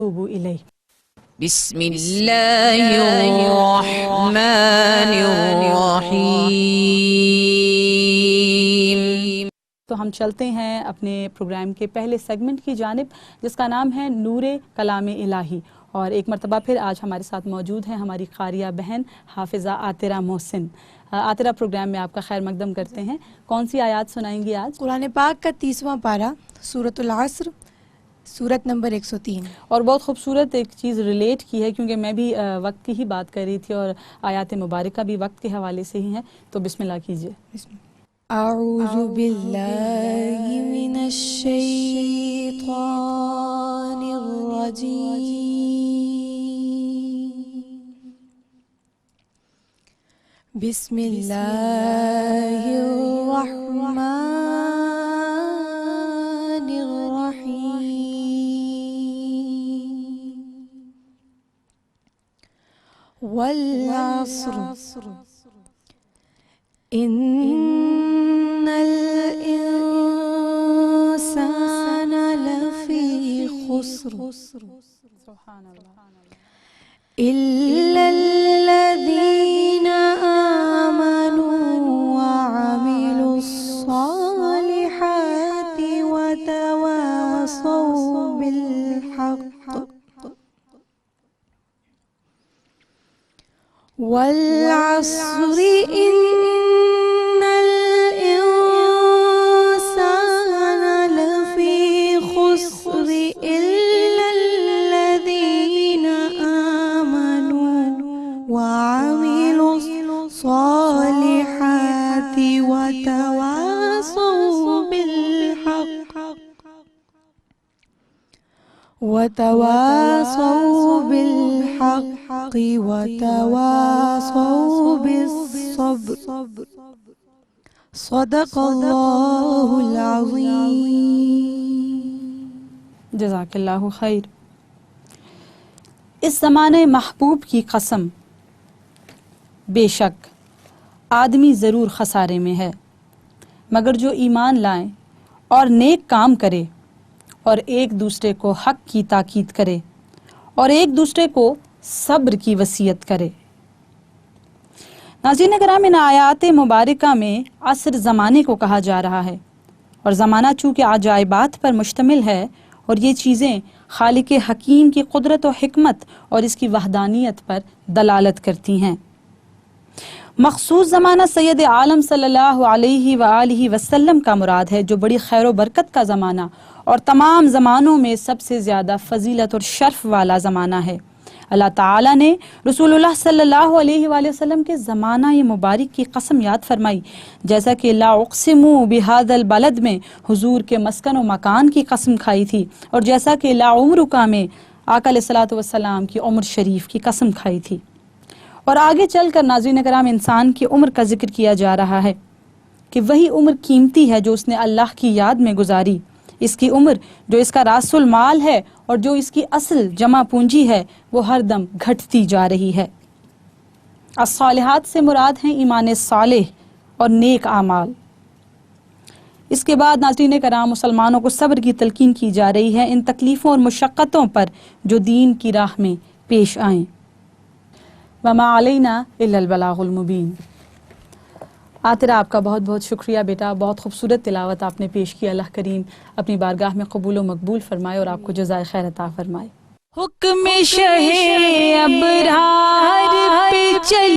بسم اللہ الرحمن الرحیم۔ تو ہم چلتے ہیں اپنے پروگرام کے پہلے سیگمنٹ کی جانب، جس کا نام ہے نور کلام الہی، اور ایک مرتبہ پھر آج ہمارے ساتھ موجود ہیں ہماری قاریہ بہن حافظہ عاطرہ محسن۔ عاطرہ، پروگرام میں آپ کا خیر مقدم کرتے ہیں۔ کون سی آیات سنائیں گی آج؟ قرآن پاک کا 30واں پارہ، سورۃ العصر، سورت نمبر 103۔ اور بہت خوبصورت ایک چیز ریلیٹ کی ہے، کیونکہ میں بھی وقت کی ہی بات کر رہی تھی اور آیات مبارکہ بھی وقت کے حوالے سے ہی ہیں، تو بسم اللہ کیجئے۔ اعوذ باللہ من الشیطان الرجیم، بسم اللہ الرحمن الرحیم، والعصر ان الانسان لفی خسر الا الذین آمنوا وعملوا الصالحات وتواصوا بالحق والعصر ان الانسان لفی خسر الا الذین آمنوا وعملوا الصالحات وتواصوا بالحق وتواصوا بالصبر، صدق اللہ العظیم۔ جزاک اللہ خیر۔ اس زمانے محبوب کی قسم، بے شک آدمی ضرور خسارے میں ہے، مگر جو ایمان لائیں اور نیک کام کرے اور ایک دوسرے کو حق کی تاکید کرے اور ایک دوسرے کو صبر کی وصیت کرے۔ ناظرین کرام، ان آیات مبارکہ میں عصر زمانے کو کہا جا رہا ہے، اور زمانہ چونکہ عجائبات پر مشتمل ہے اور یہ چیزیں خالق حکیم کی قدرت و حکمت اور اس کی وحدانیت پر دلالت کرتی ہیں۔ مخصوص زمانہ سید عالم صلی اللہ علیہ وآلہ وسلم کا مراد ہے، جو بڑی خیر و برکت کا زمانہ اور تمام زمانوں میں سب سے زیادہ فضیلت اور شرف والا زمانہ ہے۔ اللہ تعالیٰ نے رسول اللہ صلی اللہ علیہ وآلہ وسلم کے زمانہ مبارک کی قسم یاد فرمائی، جیسا کہ لا اقسم بہذا البلد میں حضور کے مسکن و مکان کی قسم کھائی تھی، اور جیسا کہ لا عمرکا میں آقا علیہ الصلوۃ والسلام کی عمر شریف کی قسم کھائی تھی۔ اور آگے چل کر ناظرین کرام انسان کی عمر کا ذکر کیا جا رہا ہے کہ وہی عمر قیمتی ہے جو اس نے اللہ کی یاد میں گزاری۔ اس کی عمر جو اس کا راس المال ہے اور جو اس کی اصل جمع پونجی ہے، وہ ہر دم گھٹتی جا رہی ہے۔ الصالحات سے مراد ہیں ایمان صالح اور نیک اعمال۔ اس کے بعد ناظرین کرام مسلمانوں کو صبر کی تلقین کی جا رہی ہے ان تکلیفوں اور مشقتوں پر جو دین کی راہ میں پیش آئیں۔ وما علینا الا البلاغ المبین۔ عاطرہ، آپ کا بہت بہت شکریہ بیٹا، بہت خوبصورت تلاوت آپ نے پیش کی۔ اللہ کریم اپنی بارگاہ میں قبول و مقبول فرمائے اور آپ کو جزائے خیر عطا فرمائے۔ حکم شہ ابرار پہ چل